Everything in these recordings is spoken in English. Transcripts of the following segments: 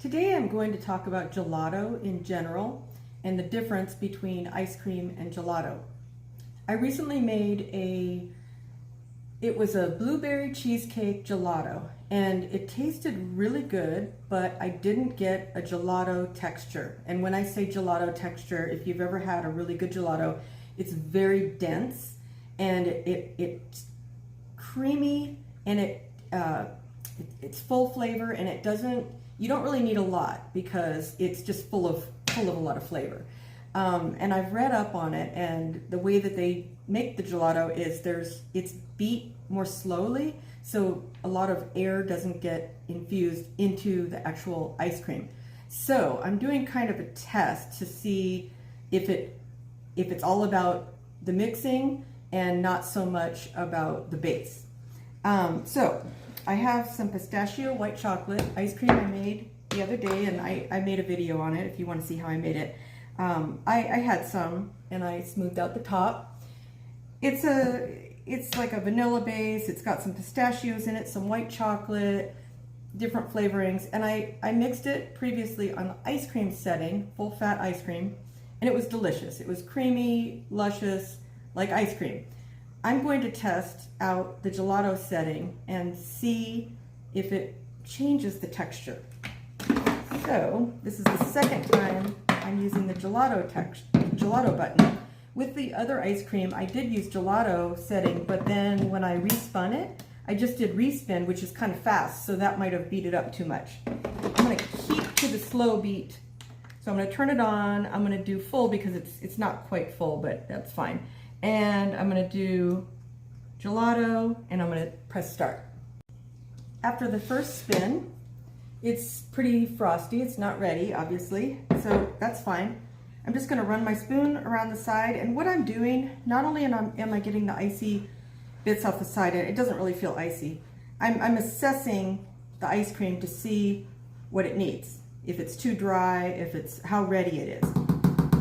Today I'm going to talk about gelato in general and the difference between ice cream and gelato. I recently made it was a blueberry cheesecake gelato, and it tasted really good, but I didn't get a gelato texture. And when I say gelato texture, if you've ever had a really good gelato, it's very dense and it's creamy, and it's full flavor, and you don't really need a lot because it's just full of a lot of flavor. And I've read up on it, and the way that they make the gelato is it's beat more slowly, so a lot of air doesn't get infused into the actual ice cream. So I'm doing kind of a test to see if it's all about the mixing and not so much about the base. So I have some pistachio white chocolate ice cream I made the other day, and I made a video on it if you want to see how I made it. I had some, and I smoothed out the top. It's like a vanilla base. It's got some pistachios in it, some white chocolate, different flavorings, and I mixed it previously on the ice cream setting, full fat ice cream, and it was delicious. It was creamy, luscious, like ice cream. I'm going to test out the gelato setting and see if it changes the texture. So this is the second time I'm using the gelato button. With the other ice cream, I did use gelato setting, but then when I respun it, I just did respin, which is kind of fast, so that might have beat it up too much. I'm going to keep to the slow beat. So I'm going to turn it on. I'm going to do full because it's not quite full, but that's fine. And I'm going to do gelato, and I'm going to press start. After the first spin, it's pretty frosty. It's not ready, obviously, so that's fine. I'm just going to run my spoon around the side, and what I'm doing, not only am I getting the icy bits off the side, it doesn't really feel icy. I'm assessing the ice cream to see what it needs. If it's too dry, how ready it is.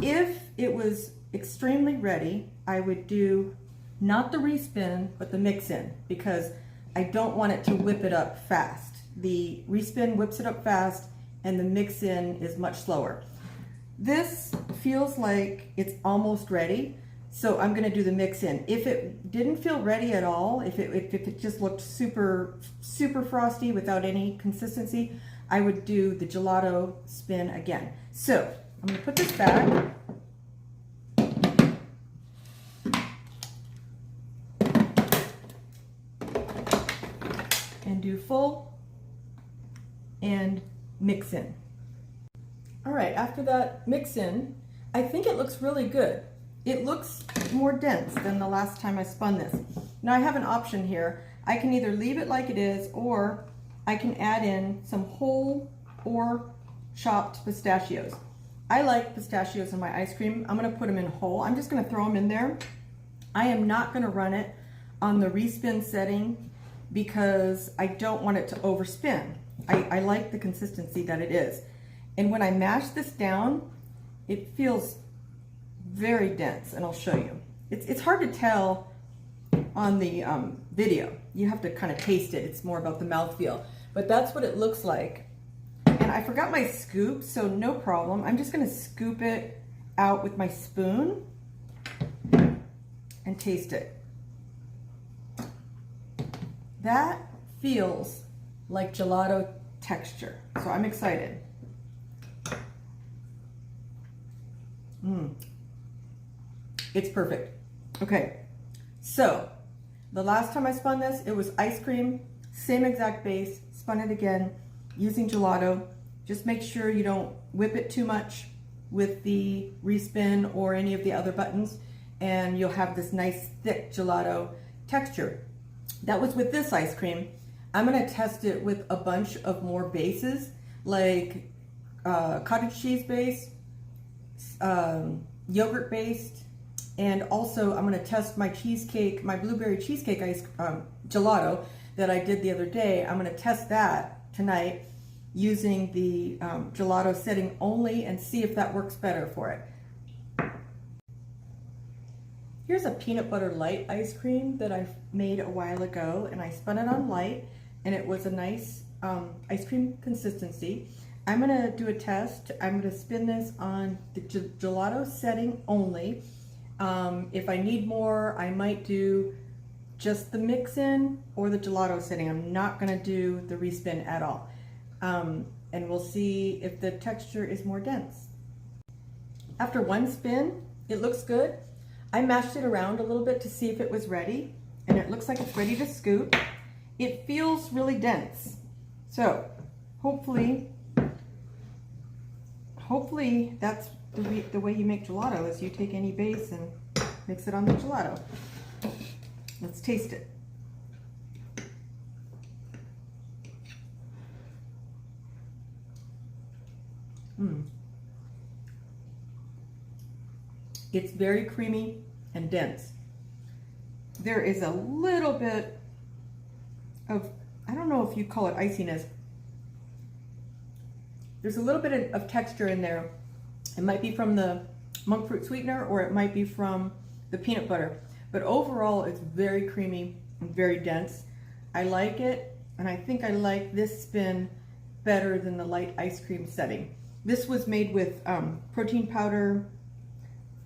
If it was extremely ready, I would do not the respin, but the mix-in, because I don't want it to whip it up fast. The respin whips it up fast, and the mix-in is much slower. This feels like it's almost ready, so I'm going to do the mix-in. If it didn't feel ready at all, if it just looked super frosty without any consistency, I would do the gelato spin again. So I'm going to put this back. And do full and mix in. All right, after that mix in, I think it looks really good. It looks more dense than the last time I spun this. Now I have an option here. I can either leave it like it is, or I can add in some whole or chopped pistachios. I like pistachios in my ice cream. I'm gonna put them in whole. I'm just gonna throw them in there. I am not gonna run it on the respin setting because I don't want it to overspin. I like the consistency that it is. And when I mash this down, it feels very dense, and I'll show you. It's hard to tell on the video. You have to kind of taste it. It's more about the mouthfeel. But that's what it looks like. And I forgot my scoop, so no problem. I'm just gonna scoop it out with my spoon and taste it. That feels like gelato texture, so I'm excited. It's perfect. Okay, so the last time I spun this, it was ice cream, same exact base, spun it again using gelato. Just make sure you don't whip it too much with the respin or any of the other buttons, and you'll have this nice thick gelato texture. That was with this ice cream. I'm gonna test it with a bunch of more bases, like cottage cheese base, yogurt based, and also I'm gonna test my cheesecake, my blueberry cheesecake gelato that I did the other day. I'm gonna test that tonight using the gelato setting only and see if that works better for it. Here's a peanut butter light ice cream that I made a while ago, and I spun it on light, and it was a nice ice cream consistency. I'm gonna do a test. I'm gonna spin this on the gelato setting only. If I need more, I might do just the mix-in or the gelato setting. I'm not gonna do the respin at all. And we'll see if the texture is more dense. After one spin, it looks good. I mashed it around a little bit to see if it was ready, and it looks like it's ready to scoop. It feels really dense. So hopefully that's the way you make gelato, is you take any base and mix it on the gelato. Let's taste it. It's very creamy and dense. There is a little bit of, I don't know if you call it iciness. There's a little bit of texture in there. It might be from the monk fruit sweetener, or it might be from the peanut butter. But overall, it's very creamy and very dense. I like it, and I think I like this spin better than the light ice cream setting. This was made with protein powder.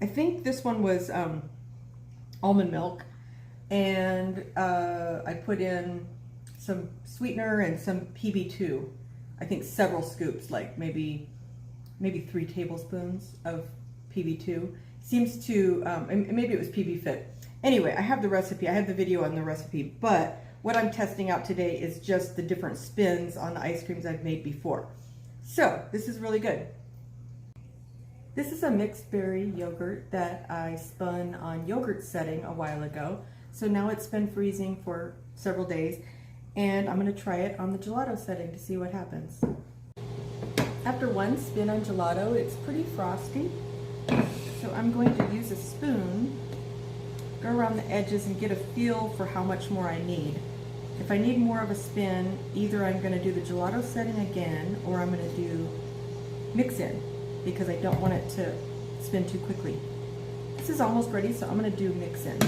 I think this one was almond milk, and I put in some sweetener and some PB2. I think several scoops, like maybe 3 tablespoons of PB2. Seems to, and maybe it was PB Fit. Anyway, I have the recipe, I have the video on the recipe, but what I'm testing out today is just the different spins on the ice creams I've made before. So this is really good. This is a mixed berry yogurt that I spun on yogurt setting a while ago. So now it's been freezing for several days, and I'm going to try it on the gelato setting to see what happens. After one spin on gelato, it's pretty frosty. So I'm going to use a spoon, go around the edges and get a feel for how much more I need. If I need more of a spin, either I'm going to do the gelato setting again, or I'm going to do mix-in, because I don't want it to spin too quickly. This is almost ready, so I'm going to do mix-in.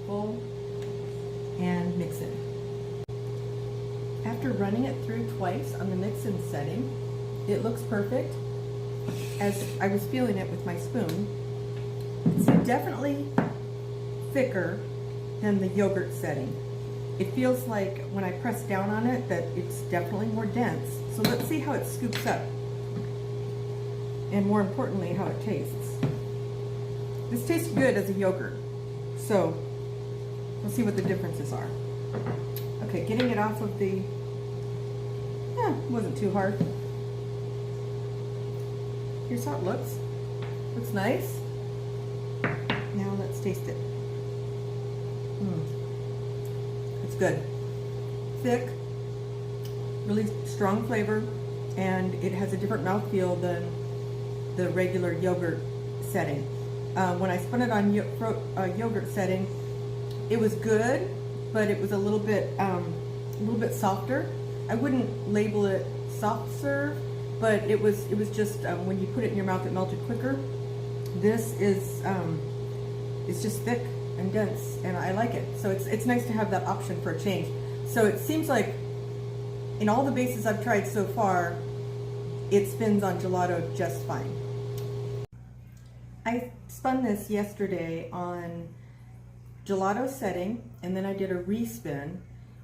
Full and mix-in. After running it through twice on the mix-in setting, it looks perfect. As I was feeling it with my spoon, it's definitely thicker than the yogurt setting. It feels like when I press down on it that it's definitely more dense. So let's see how it scoops up, and more importantly, how it tastes. This tastes good as a yogurt, so we'll see what the differences are. Okay, getting it off of the, wasn't too hard. Here's how it looks. Looks nice. Now let's taste it. It's good. Thick, really strong flavor, and it has a different mouthfeel than the regular yogurt setting. When I spun it on yogurt setting, it was good, but it was a little bit softer. I wouldn't label it soft serve, but it was just when you put it in your mouth, it melted quicker. This is it's just thick and dense, and I like it. So it's nice to have that option for a change. So it seems like in all the bases I've tried so far, it spins on gelato just fine. I spun this yesterday on gelato setting, and then I did a respin,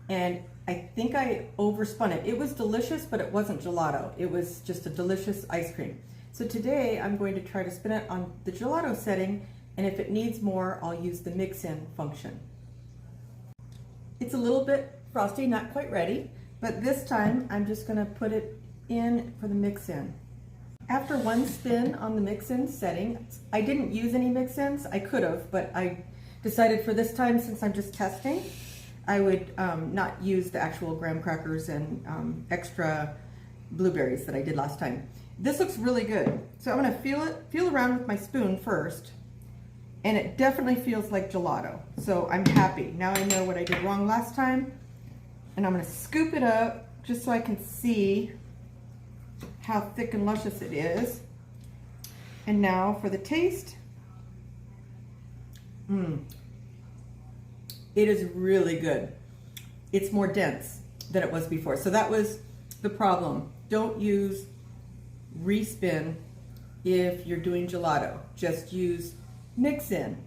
and I think I overspun it. It was delicious, but it wasn't gelato. It was just a delicious ice cream. So today I'm going to try to spin it on the gelato setting, and if it needs more, I'll use the mix-in function. It's a little bit frosty, not quite ready, but this time I'm just gonna put it in for the mix-in. After one spin on the mix-in setting, I didn't use any mix-ins. I could have, but I decided for this time, since I'm just testing, I would not use the actual graham crackers and extra blueberries that I did last time. This looks really good. So I'm gonna feel around with my spoon first, and it definitely feels like gelato. So I'm happy. Now I know what I did wrong last time, and I'm gonna scoop it up just so I can see how thick and luscious it is. And now for the taste. It is really good. It's more dense than it was before. So that was the problem. Don't use respin if you're doing gelato. Just use mix in.